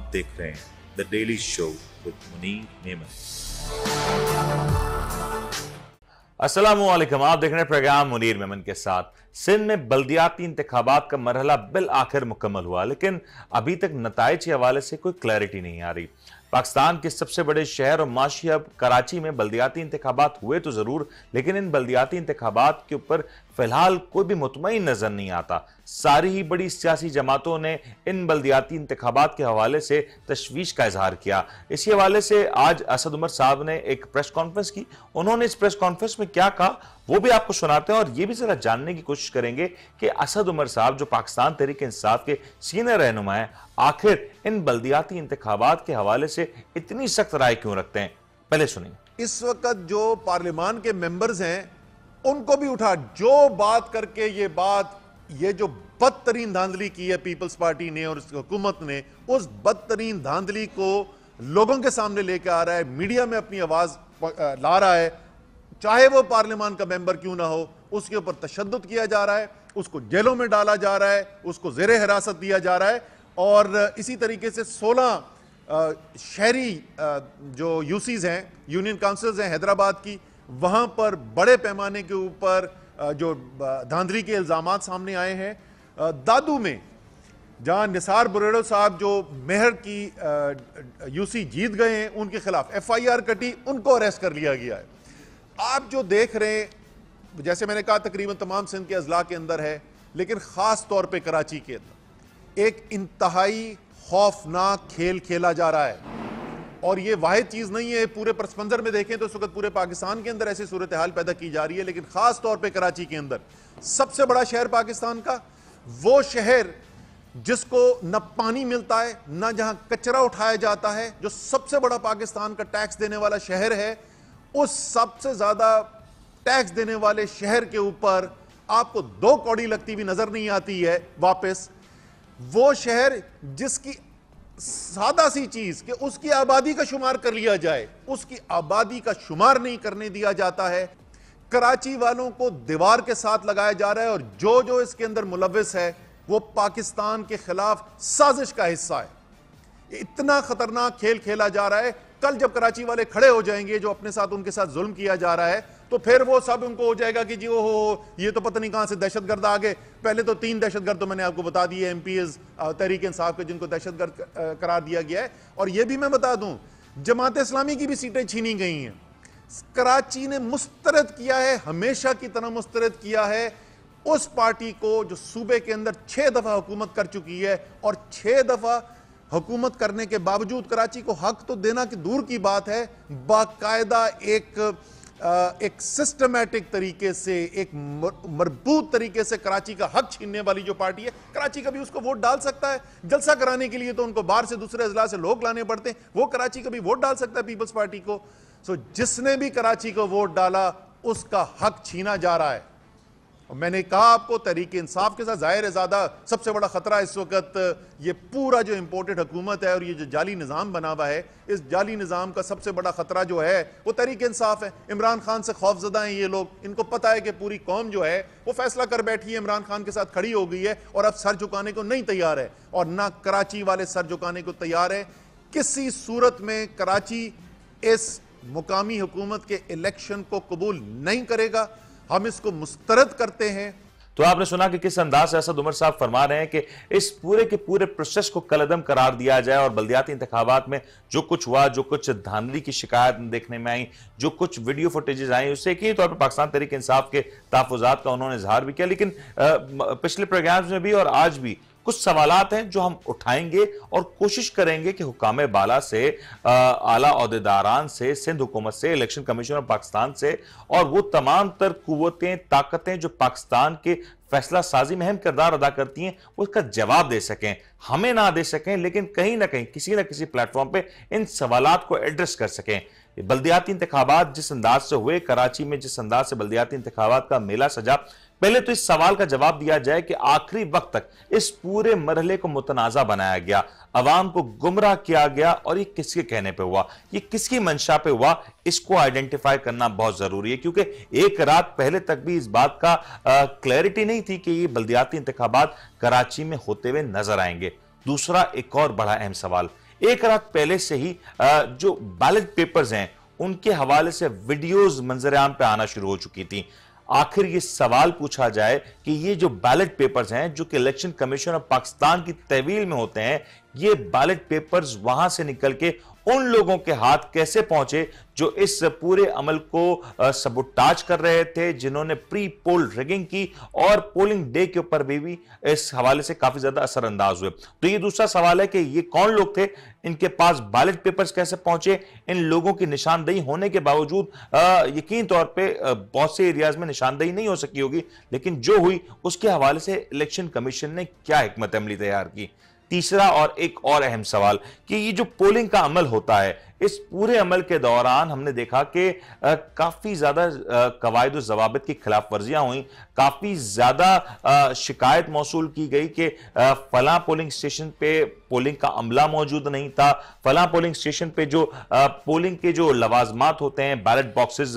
आप देख रहे हैं the daily show with Munir Memon. अस्सलामुअलैकुम, आप देख रहे हैं प्रोग्राम मुनीर मेमन के साथ। सिंध में बल्दियाती इंतखाबात का मरहला बिल आखिर मुकम्मल हुआ, लेकिन अभी तक नताइज के हवाले से कोई क्लैरिटी नहीं आ रही। पाकिस्तान के सबसे बड़े शहर और माशी हब कराची में बल्दियाती इंतखाबात हुए तो जरूर, लेकिन इन बल्दियाती इंतखाबात के ऊपर फिलहाल कोई भी मुतमईन नजर नहीं आता। सारी ही बड़ी सियासी जमातों ने इन बल्दियाती इंतखाबात के हवाले से तशवीश का इजहार किया। इसी हवाले से आज असद उमर साहब ने एक प्रेस कॉन्फ्रेंस की। उन्होंने इस प्रेस कॉन्फ्रेंस में क्या कहा वो भी आपको सुनाते हैं, और ये भी जरा जानने की कोशिश करेंगे कि असद उमर साहब जो पाकिस्तान तहरीक इंसाफ के सीनियर रहनुमा हैं, आखिर इन बल्दियाती इंतखाबात के हवाले से इतनी सख्त राय क्यों रखते हैं। पहले सुनिए। इस वक्त जो पार्लियामान के मेंबर्स हैं उनको भी उठा, जो बात करके ये जो बदतरीन धांधली की है पीपल्स पार्टी ने और इस हुकूमत ने, उस बदतरीन धांधली को लोगों के सामने लेकर आ रहा है, मीडिया में अपनी आवाज ला रहा है। चाहे वो पार्लियामान का मेंबर क्यों ना हो, उसके ऊपर तशद्दुद किया जा रहा है, उसको जेलों में डाला जा रहा है, उसको ज़ेरे हिरासत दिया जा रहा है। और इसी तरीके से 16 शहरी जो यूसीज हैं, यूनियन काउंसिल्स हैं हैदराबाद की, वहां पर बड़े पैमाने के ऊपर जो धांधली के इल्जामात सामने आए हैं। दादू में जहां निसार बुरेड़ो साहब जो मेहर की यूसी जीत गए हैं, उनके खिलाफ FIR कटी, उनको अरेस्ट कर लिया गया है। आप जो देख रहे हैं, जैसे मैंने कहा, तकरीबन तमाम सिंध के अजला के अंदर है, लेकिन खास तौर पे कराची के अंदर एक इंतहाई खौफनाक खेल खेला जा रहा है। और ये वाहिद चीज नहीं है, पूरे पस मंजर में देखें तो इस वक्त पूरे पाकिस्तान के अंदर ऐसी सूरत हाल पैदा की जा रही है, लेकिन खास तौर पे कराची के अंदर, सबसे बड़ा शहर पाकिस्तान का, वो शहर जिसको न पानी मिलता है, न जहां कचरा उठाया जाता है, जो सबसे बड़ा पाकिस्तान का टैक्स देने वाला शहर है, उस सबसे ज्यादा टैक्स देने वाले शहर के ऊपर आपको 2 कौड़ी लगती हुई नजर नहीं आती है वापस। वो शहर जिसकी सादा सी चीज कि उसकी आबादी का शुमार कर लिया जाए, उसकी आबादी का शुमार नहीं करने दिया जाता है। कराची वालों को दीवार के साथ लगाया जा रहा है, और जो जो इसके अंदर मुलव्विस है वो पाकिस्तान के खिलाफ साजिश का हिस्सा है। इतना खतरनाक खेल खेला जा रहा है। कल जब कराची वाले खड़े हो जाएंगे, जो अपने साथ उनके साथ जुल्म किया जा रहा है, तो फिर वो सब उनको हो जाएगा कि जी ओहो, ये तो पता नहीं कहां से दहशतगर्द आ गए। पहले तो 3 दहशतगर्द तो मैंने आपको बता दिए MPs तहरीक इंसाफ के, जिनको दहशतगर्द करार दिया गया है। और ये भी मैं बता दूं, जमात इस्लामी की भी सीटें छीनी गई हैं। कराची ने मुस्तरद किया है, हमेशा की तरह मुस्तरद किया है उस पार्टी को जो सूबे के अंदर 6 दफा हुकूमत कर चुकी है, और 6 दफा हुकूमत करने के बावजूद कराची को हक तो देना कि दूर की बात है, बाकायदा एक सिस्टमैटिक तरीके से, एक मरबूत तरीके से कराची का हक छीनने वाली जो पार्टी है, कराची का भी उसको वोट डाल सकता है। जलसा कराने के लिए तो उनको बाहर से दूसरे अजला से लोग लाने पड़ते हैं, वो कराची का भी वोट डाल सकता है पीपल्स पार्टी को। सो जिसने भी कराची को वोट डाला उसका हक छीना जा रहा है। और मैंने कहा आपको, तहरीक इंसाफ के साथ जाहिर है ज्यादा सबसे बड़ा खतरा इस वक्त ये पूरा जो इंपोर्टेड हुकूमत है और ये जो जाली निज़ाम बना हुआ है, इस जाली निज़ाम का सबसे बड़ा खतरा जो है वो तहरीक इंसाफ है। इमरान खान से खौफजदा हैं ये लोग। इनको पता है कि पूरी कौम जो है वो फैसला कर बैठी है, इमरान खान के साथ खड़ी हो गई है, और अब सर झुकाने को नहीं तैयार है, और ना कराची वाले सर झुकाने को तैयार है। किसी सूरत में कराची इस मुकामी हुकूमत के इलेक्शन को कबूल नहीं करेगा। हम इसको मुस्तरद करते हैं। तो आपने सुना कि किस अंदाज से असद उमर साहब फरमा रहे हैं कि इस पूरे के पूरे प्रोसेस को कलअदम करार दिया जाए, और बल्दियाती इंतखाबात में जो कुछ हुआ, जो कुछ धांधली की शिकायत देखने में आई, जो कुछ वीडियो फुटेजेस आई, उससे एक ही तौर पर पाकिस्तान तहरीक इंसाफ के तहफ़्फ़ुज़ात का उन्होंने इजहार भी किया। लेकिन पिछले प्रोग्राम्स में भी और आज भी कुछ सवालात हैं जो हम उठाएंगे और कोशिश करेंगे कि हुकाम बाला से, आला ओहदेदारान से, सिंध हुकूमत से, इलेक्शन कमीशन ऑफ पाकिस्तान से, और वो तमाम तर कुव्वतें, ताकतें जो पाकिस्तान के फैसला साजी में अहम किरदार अदा करती हैं, उसका जवाब दे सकें। हमें ना दे सकें, लेकिन कहीं ना कहीं किसी ना किसी प्लेटफॉर्म पे इन सवालात को एड्रेस कर सकें। बल्दियाती इंतखाबात जिस अंदाज से हुए, कराची में जिस अंदाज से बल्दियाती इंतखाबात का मेला सजा, पहले तो इस सवाल का जवाब दिया जाए कि आखिरी वक्त तक इस पूरे मरहले को मुतनाज़ा बनाया गया, अवाम को गुमराह किया गया, और ये किसके कहने पे हुआ, ये किसकी मंशा पे हुआ, इसको आइडेंटिफाई करना बहुत जरूरी है। क्योंकि एक रात पहले तक भी इस बात का क्लैरिटी नहीं थी कि ये बल्दियाती इंतखाबात कराची में होते हुए नजर आएंगे। दूसरा एक और बड़ा अहम सवाल, एक रात पहले से ही जो बैलेट पेपर्स हैं उनके हवाले से वीडियोस मंजरेआम पे आना शुरू हो चुकी थी। आखिर ये सवाल पूछा जाए कि ये जो बैलेट पेपर्स हैं जो कि इलेक्शन कमीशन ऑफ पाकिस्तान की तहवील में होते हैं, ये बैलेट पेपर्स वहां से निकल के उन लोगों के हाथ कैसे पहुंचे जो इस पूरे अमल को सबोटाज कर रहे थे, जिन्होंने प्री पोल रिगिंग की और पोलिंग डे के ऊपर भी इस हवाले से काफी ज्यादा असरअंदाज हुए। तो ये दूसरा सवाल है कि ये कौन लोग थे, इनके पास बैलेट पेपर्स कैसे पहुंचे। इन लोगों की निशानदेही होने के बावजूद यकीन तौर पे बहुत से एरियाज में निशानदेही नहीं हो सकी होगी, लेकिन जो हुई उसके हवाले से इलेक्शन कमीशन ने क्या हिकमत अमली तैयार की। तीसरा और एक और अहम सवाल कि ये जो पोलिंग का अमल होता है, इस पूरे अमल के दौरान हमने देखा कि काफी ज्यादा कवायद और जवाबित की खिलाफ वर्जियां हुई, काफी ज्यादा शिकायत मौसूल की गई कि फलां पोलिंग स्टेशन पे पोलिंग का अमला मौजूद नहीं था, फलां पोलिंग स्टेशन पे जो पोलिंग के जो लवाजमात होते हैं, बैलेट बॉक्सेस,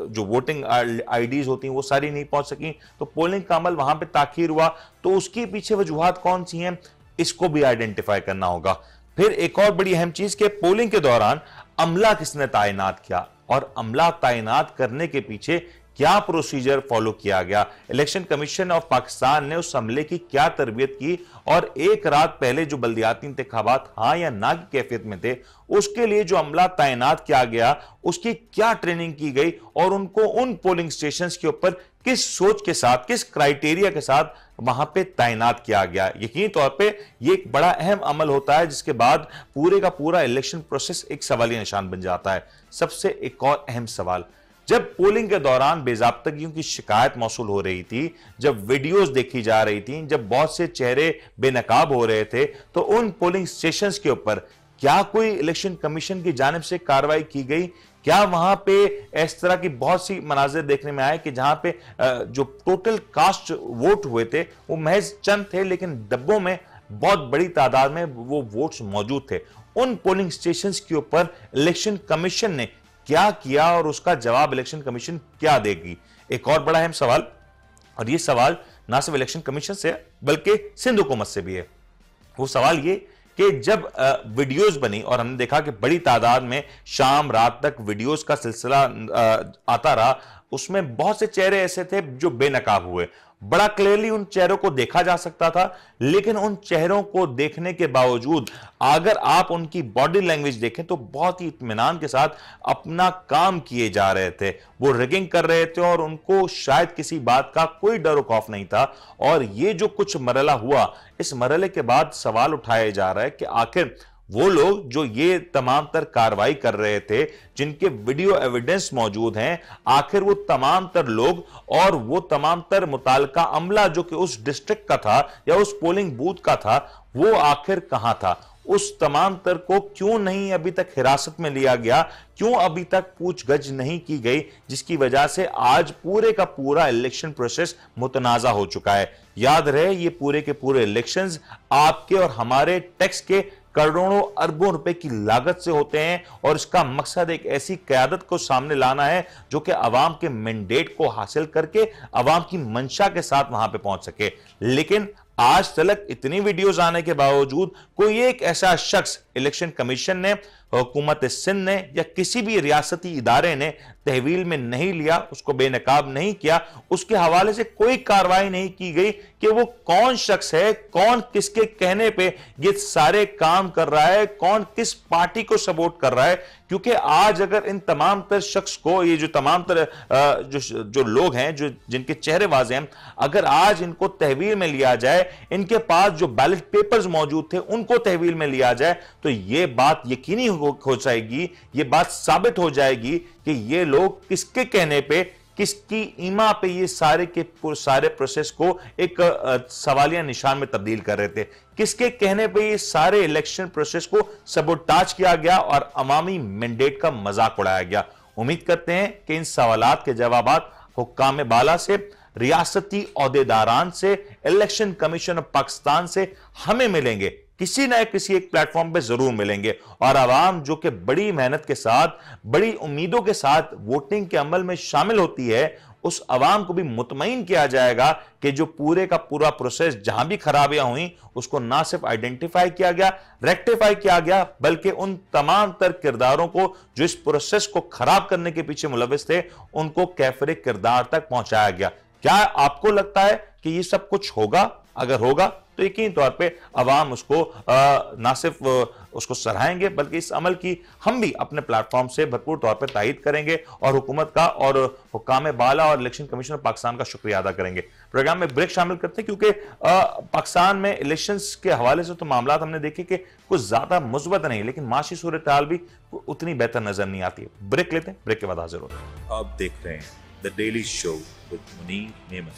जो वोटिंग आईडीज होती हैं वो सारी नहीं पहुंच सकी, तो पोलिंग का अमल वहां पे ताखीर हुआ। तो उसके पीछे वजूहात कौन सी हैं, इसको भी आइडेंटिफाई करना होगा। फिर एक और बड़ी अहम चीज के पोलिंग के दौरान अमला किसने तायनात किया और अमला तायनात करने के पीछे क्या प्रोसीजर फॉलो किया गया, इलेक्शन कमीशन ऑफ पाकिस्तान ने उस हमले की क्या तरबियत की और एक रात पहले जो बल्दियाती इंतखाबात हां या ना की कैफियत में थे, उसके लिए जो अमला तैनात किया गया उसकी क्या ट्रेनिंग की गई और उनको उन पोलिंग स्टेशंस के ऊपर किस सोच के साथ, किस क्राइटेरिया के साथ वहां पे तैनात किया गया। यकीन तौर पे ये एक बड़ा अहम अमल होता है जिसके बाद पूरे का पूरा इलेक्शन प्रोसेस एक सवालिया निशान बन जाता है। सबसे एक और अहम सवाल, जब पोलिंग के दौरान बेजाब्तगियों की शिकायत मौसूल हो रही थी, जब वीडियोस देखी जा रही थी, जब बहुत से चेहरे बेनकाब हो रहे थे, तो उन पोलिंग स्टेशंस के ऊपर क्या कोई इलेक्शन कमीशन की जानिब से कार्रवाई की गई? क्या वहां पे इस तरह की बहुत सी मनाजिर देखने में आए कि जहां पे जो टोटल कास्ट वोट हुए थे वो महज चंद थे, लेकिन डब्बों में बहुत बड़ी तादाद में वो वोट्स मौजूद थे। उन पोलिंग स्टेशंस के ऊपर इलेक्शन कमीशन ने क्या किया और उसका जवाब इलेक्शन कमीशन क्या देगी? एक और बड़ा अहम सवाल, और ये सवाल ना सिर्फ इलेक्शन कमीशन से बल्कि सिंध हुकूमत से भी है। वो सवाल ये कि जब वीडियोस बनी और हमने देखा कि बड़ी तादाद में शाम रात तक वीडियोस का सिलसिला आता रहा, उसमें बहुत से चेहरे ऐसे थे जो बेनकाब हुए, बड़ा क्लियरली उन चेहरों को देखा जा सकता था, लेकिन उन चेहरों को देखने के बावजूद अगर आप उनकी बॉडी लैंग्वेज देखें तो बहुत ही इत्मीनान के साथ अपना काम किए जा रहे थे, वो रिगिंग कर रहे थे और उनको शायद किसी बात का कोई डर खौफ नहीं था। और ये जो कुछ मरला हुआ, इस मरले के बाद सवाल उठाया जा रहा है कि आखिर वो लोग जो ये तमाम तर कार्रवाई कर रहे थे, जिनके वीडियो एविडेंस मौजूद हैं, आखिर वो तमाम तर लोग और वो तमाम तर मुताल्लिका अमला जो कि उस डिस्ट्रिक्ट का था या उस पोलिंग बूथ का था, वो आखिर कहां था? उस तमाम तर को क्यों नहीं अभी तक हिरासत में लिया गया, क्यों अभी तक पूछगछ नहीं की गई, जिसकी वजह से आज पूरे का पूरा इलेक्शन प्रोसेस मुतनाजा हो चुका है। याद रहे, ये पूरे के पूरे इलेक्शंस आपके और हमारे टैक्स के करोड़ों अरबों रुपए की लागत से होते हैं और इसका मकसद एक ऐसी क़यादत को सामने लाना है जो कि अवाम के मैंडेट को हासिल करके अवाम की मंशा के साथ वहां पे पहुंच सके। लेकिन आज तक इतनी वीडियोस आने के बावजूद कोई एक ऐसा शख्स इलेक्शन कमीशन ने, हुकूमत सिंध ने या किसी भी रियासती इदारे ने तहवील में नहीं लिया, उसको बेनकाब नहीं किया, उसके हवाले से कोई कार्रवाई नहीं की गई कि वो कौन शख्स है, कौन किसके कहने पे ये सारे काम कर रहा है, कौन किस पार्टी को सपोर्ट कर रहा है। क्योंकि आज अगर इन तमाम तर शख्स को, ये जो तमाम तर जो लोग हैं जो जिनके चेहरे वाजे हैं, अगर आज इनको तहवील में लिया जाए, इनके पास जो बैलेट पेपर्स मौजूद थे उनको तहवील में लिया जाए, तो ये बात यकीनी हो जाएगी, ये बात साबित हो जाएगी कि ये लोग किसके कहने पे, किसकी ईमा पे ये सारे के सारे प्रोसेस को एक सवालिया निशान में तब्दील कर रहे थे, किसके कहने पे ये सारे इलेक्शन प्रोसेस को सबोटाज किया गया और अवामी मैंडेट का मजाक उड़ाया गया। उम्मीद करते हैं कि इन सवालात के जवाबात हुक्काम बाला से, रियासती ओहदेदारान से, इलेक्शन कमीशन ऑफ पाकिस्तान से हमें मिलेंगे, किसी न किसी एक प्लेटफॉर्म पे जरूर मिलेंगे। और आवाम जो कि बड़ी मेहनत के साथ, बड़ी उम्मीदों के साथ वोटिंग के अमल में शामिल होती है, उस अवाम को भी मुतमईन किया जाएगा कि जो पूरे का पूरा प्रोसेस जहां भी खराबियां हुई उसको ना सिर्फ आइडेंटिफाई किया गया, रेक्टिफाई किया गया, बल्कि उन तमाम तर किरदारों को जो इस प्रोसेस को खराब करने के पीछे मुलविस थे उनको कैफरे किरदार तक पहुंचाया गया। क्या आपको लगता है कि ये सब कुछ होगा? अगर होगा तो यकीन तौर पे अवाम उसको ना सिर्फ उसको सराहेंगे बल्कि इस अमल की हम भी अपने प्लेटफॉर्म से भरपूर तौर पे तायीद करेंगे और हुकूमत का और हुकाम बाला और इलेक्शन कमीशन ऑफ पाकिस्तान का शुक्रिया अदा करेंगे। प्रोग्राम में ब्रेक शामिल करते हैं क्योंकि पाकिस्तान में इलेक्शंस के हवाले से तो मामला हमने देखे कि कुछ ज्यादा मुस्बत नहीं, लेकिन माशी सूरत हाल भी उतनी बेहतर नजर नहीं आती है। ब्रेक लेते हैं, ब्रेक के बाद हाजिर होते हैं। आप देख रहे हैं the daily show with Munir नेमत।